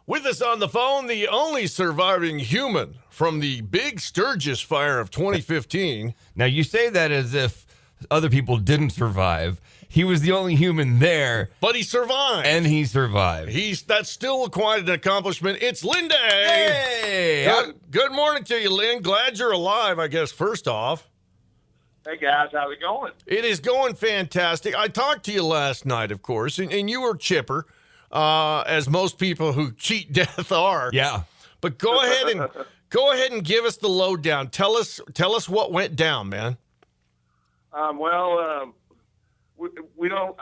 With us on the phone, the only surviving human from the Big Sturgis fire of 2015. Now, you say that as if other people didn't survive. He was the only human there. But he survived. And he survived. That's still quite an accomplishment. It's Lynn Day. Hey! Good morning to you, Lynn. Glad you're alive, I guess, first off. Hey, guys. How's it going? It is going fantastic. I talked to you last night, of course, and you were chipper, as most people who cheat death are. Yeah. But go ahead and give us the lowdown. Tell us what went down, man. We don't.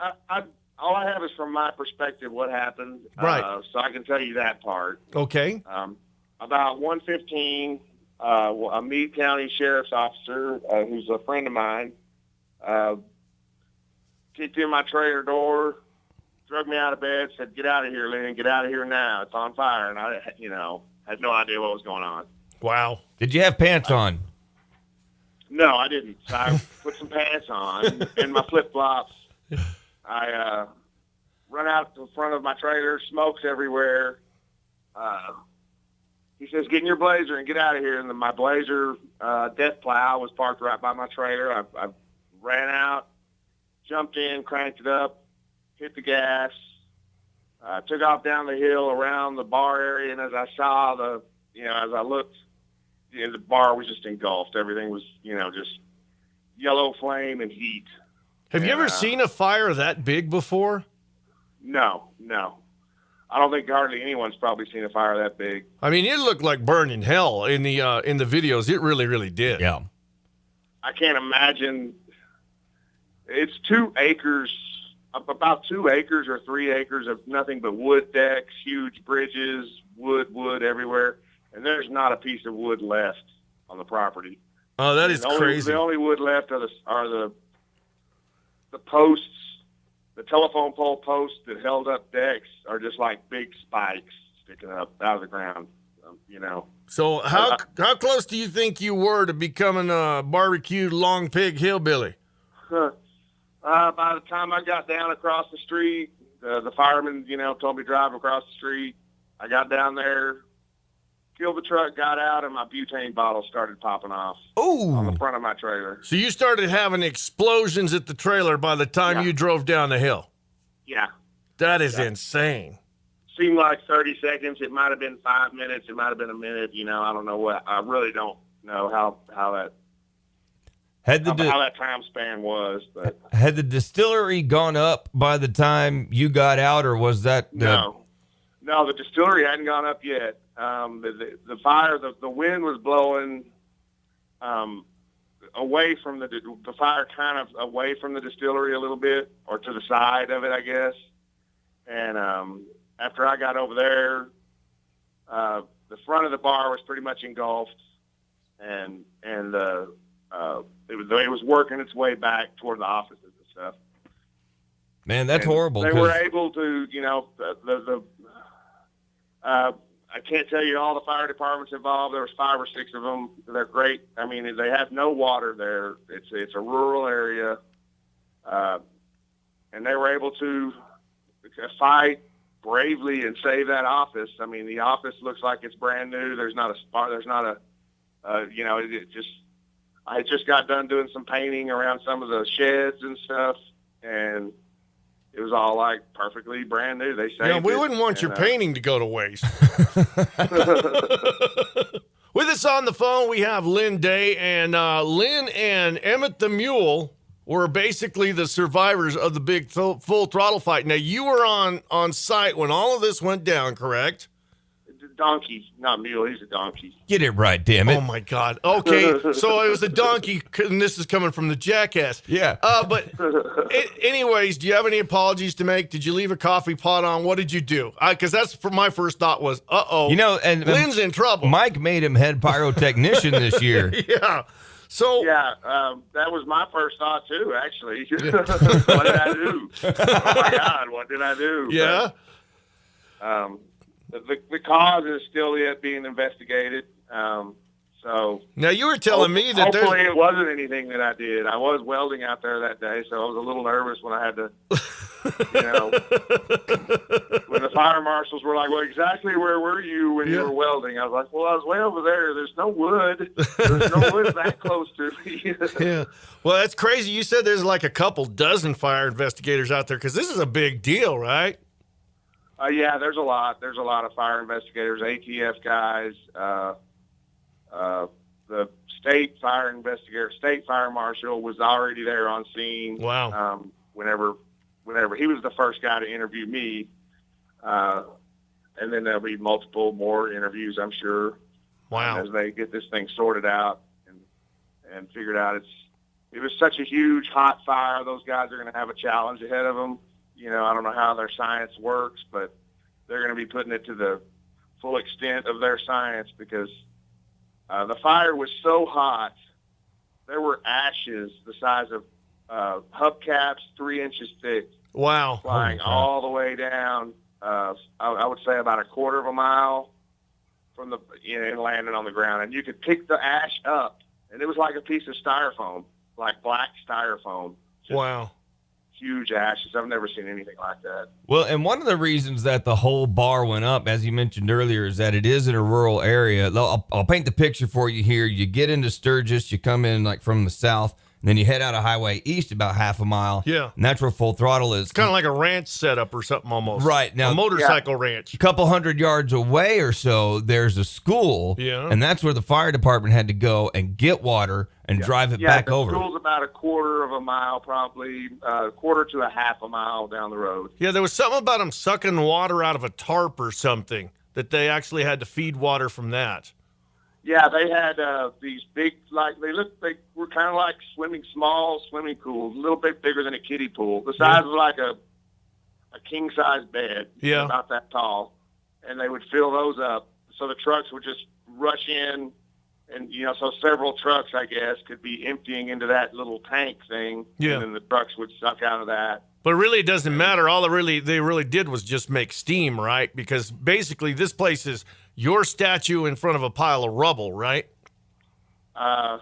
All I have is from my perspective what happened. Right. So I can tell you that part. Okay. About 1:15, a Meade County Sheriff's officer, who's a friend of mine, kicked in my trailer door, drug me out of bed, said, "Get out of here, Lynn. Get out of here now. It's on fire." And I, had no idea what was going on. Wow. Did you have pants on? No, I didn't. So I put some pants on and my flip-flops. I run out to the front of my trailer, smokes everywhere. He says, "Get in your Blazer and get out of here." And then my Blazer death plow was parked right by my trailer. I ran out, jumped in, cranked it up, hit the gas, took off down the hill around the bar area. And as I saw as I looked, the bar was just engulfed. Everything was, just yellow flame and heat. Have you ever seen a fire that big before? No. I don't think hardly anyone's probably seen a fire that big. I mean, it looked like burning hell in the videos. It really, really did. Yeah. I can't imagine. It's 2 acres, about 2 acres or 3 acres of nothing but wood decks, huge bridges, wood everywhere. And there's not a piece of wood left on the property. Oh, that is crazy. The only wood left are the posts, the telephone pole posts that held up decks are just like big spikes sticking up out of the ground. So how close do you think you were to becoming a barbecued long pig hillbilly? By the time I got down across the street, the fireman, told me to drive across the street. I got down there, killed the truck, got out, and my butane bottle started popping off on the front of my trailer. So you started having explosions at the trailer by the time you drove down the hill? Yeah. That is insane. Seemed like 30 seconds. It might have been 5 minutes. It might have been a minute. I don't know what. I really don't know how that time span was. But had the distillery gone up by the time you got out, or was that No, the distillery hadn't gone up yet. The fire, the wind was blowing away from the fire, kind of away from the distillery a little bit, or to the side of it, I guess. And after I got over there, the front of the bar was pretty much engulfed, and it was working its way back toward the offices and stuff. Man, that's horrible. They were able to, I can't tell you all the fire departments involved. There was 5 or 6 of them. They're great. I mean, they have no water there. It's a rural area, and they were able to fight bravely and save that office. I mean, the office looks like it's brand new. There's not a spot. There's not a, I just got done doing some painting around some of the sheds and stuff, and it was all like perfectly brand new. They saved we wouldn't want your painting to go to waste. With us on the phone, we have Lynn Day, and Lynn and Emmett the Mule were basically the survivors of the big full throttle fight. Now, you were on site when all of this went down, correct? Donkey, not mule. He's a donkey. Get it right, damn it. Oh, my God. Okay, so it was a donkey, and this is coming from the jackass. Yeah. But anyways, do you have any apologies to make? Did you leave a coffee pot on? What did you do? Because that's my first thought was, uh-oh, and Lynn's in trouble. Mike made him head pyrotechnician this year. Yeah. So that was my first thought, too, actually. What did I do? Oh, my God, what did I do? Yeah. But, the cause is still yet being investigated. So now you were telling me that hopefully it wasn't anything that I did. I was welding out there that day, so I was a little nervous when I had to You know, when the fire marshals were like, well, exactly where were you when you were welding? I was like, well, I was way over there. There's no wood. There's no wood that close to me. Yeah. Well, that's crazy. You said there's like a couple dozen fire investigators out there because this is a big deal, right? Yeah, there's a lot. There's a lot of fire investigators, ATF guys, the state fire investigator, state fire marshal was already there on scene. Wow. Whenever he was the first guy to interview me, and then there'll be multiple more interviews, I'm sure. Wow. As they get this thing sorted out and figured out it was such a huge hot fire. Those guys are going to have a challenge ahead of them. You know, I don't know how their science works, but they're going to be putting it to the full extent of their science because the fire was so hot. There were ashes the size of hubcaps, 3 inches thick. Wow. Flying all the way down, I would say about a quarter of a mile from and landing on the ground. And you could pick the ash up, and it was like a piece of styrofoam, like black styrofoam. Wow. Huge ashes. I've never seen anything like that. Well, and one of the reasons that the whole bar went up, as you mentioned earlier, is that it is in a rural area. I'll paint the picture for you here. You get into Sturgis, you come in like from the south, and then you head out of Highway East about half a mile. Yeah. And that's where Full Throttle is. It's kind of like a ranch setup or something almost. Right. Now, a motorcycle ranch. A couple hundred yards away or so, there's a school. Yeah. And that's where the fire department had to go and get water and drive it back over. The school's about a quarter of a mile, probably a quarter to a half a mile down the road. Yeah, there was something about them sucking water out of a tarp or something that they actually had to feed water from that. Yeah, they had these big, they were kind of like small swimming pools, a little bit bigger than a kiddie pool. The size was like a king-size bed, about that tall. And they would fill those up. So the trucks would just rush in, and, so several trucks, I guess, could be emptying into that little tank thing. Yeah. And then the trucks would suck out of that. But really, it doesn't matter. All they really did was just make steam, right? Because basically this place is your statue in front of a pile of rubble, right? Yeah.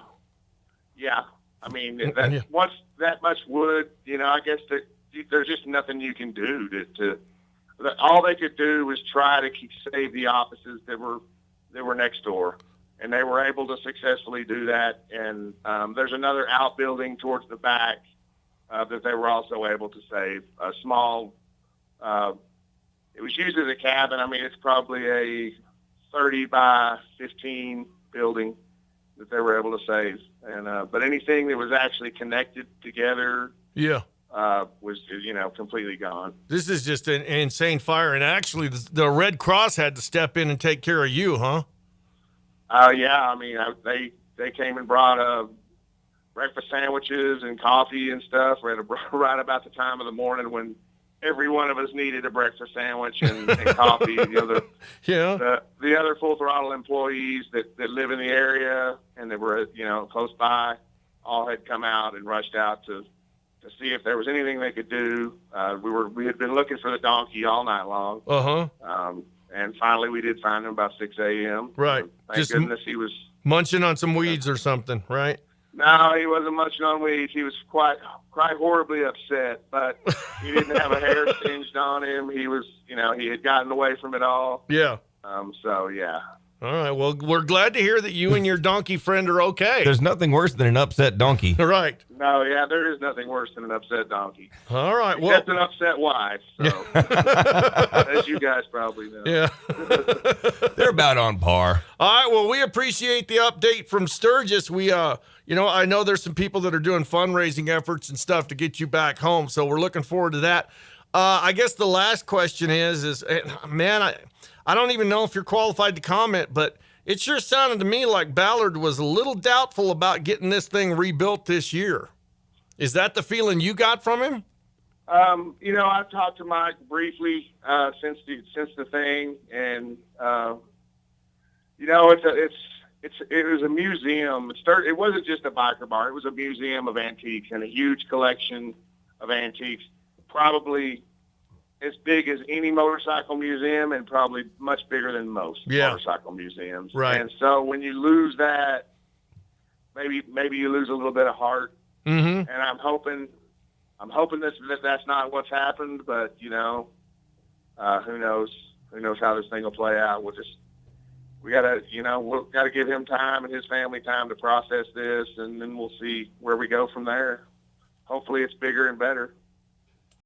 I mean, once that much wood, I guess there's just nothing you can do all they could do was try to save the offices that were next door. And they were able to successfully do that. And there's another outbuilding towards the back that they were also able to save. A small, it was used as a cabin. I mean, it's probably a 30 by 15 building that they were able to save. And but anything that was actually connected together, was completely gone. This is just an insane fire. And actually, the Red Cross had to step in and take care of you, huh? Yeah. I mean, they came and brought breakfast sandwiches and coffee and stuff right about the time of the morning when every one of us needed a breakfast sandwich and coffee. The other Full Throttle employees that live in the area and that were close by all had come out and rushed out to see if there was anything they could do. We had been looking for the donkey all night long. And finally we did find him about 6 a.m. Right. Thank goodness he was munching on some weeds or something, right? No, he wasn't munching on weeds. He was quite horribly upset, but he didn't have a hair singed on him. He was, he had gotten away from it all. Yeah. So, yeah. All right. Well, we're glad to hear that you and your donkey friend are okay. There's nothing worse than an upset donkey. Right. No, yeah, there is nothing worse than an upset donkey. All right. Except an upset wife. So, as you guys probably know. Yeah. They're about on par. All right. Well, we appreciate the update from Sturgis. We, I know there's some people that are doing fundraising efforts and stuff to get you back home. So we're looking forward to that. I guess the last question is man, I don't even know if you're qualified to comment, but it sure sounded to me like Ballard was a little doubtful about getting this thing rebuilt this year. Is that the feeling you got from him? I've talked to Mike briefly since the thing, and it was a museum. It wasn't just a biker bar; it was a museum of antiques and a huge collection of antiques, probably as big as any motorcycle museum and probably much bigger than most motorcycle museums. Right. And so when you lose that, maybe you lose a little bit of heart. Mm-hmm. And I'm hoping I'm hoping that's not what's happened, but who knows? Who knows how this thing will play out? We gotta give him time and his family time to process this, and then we'll see where we go from there. Hopefully, it's bigger and better.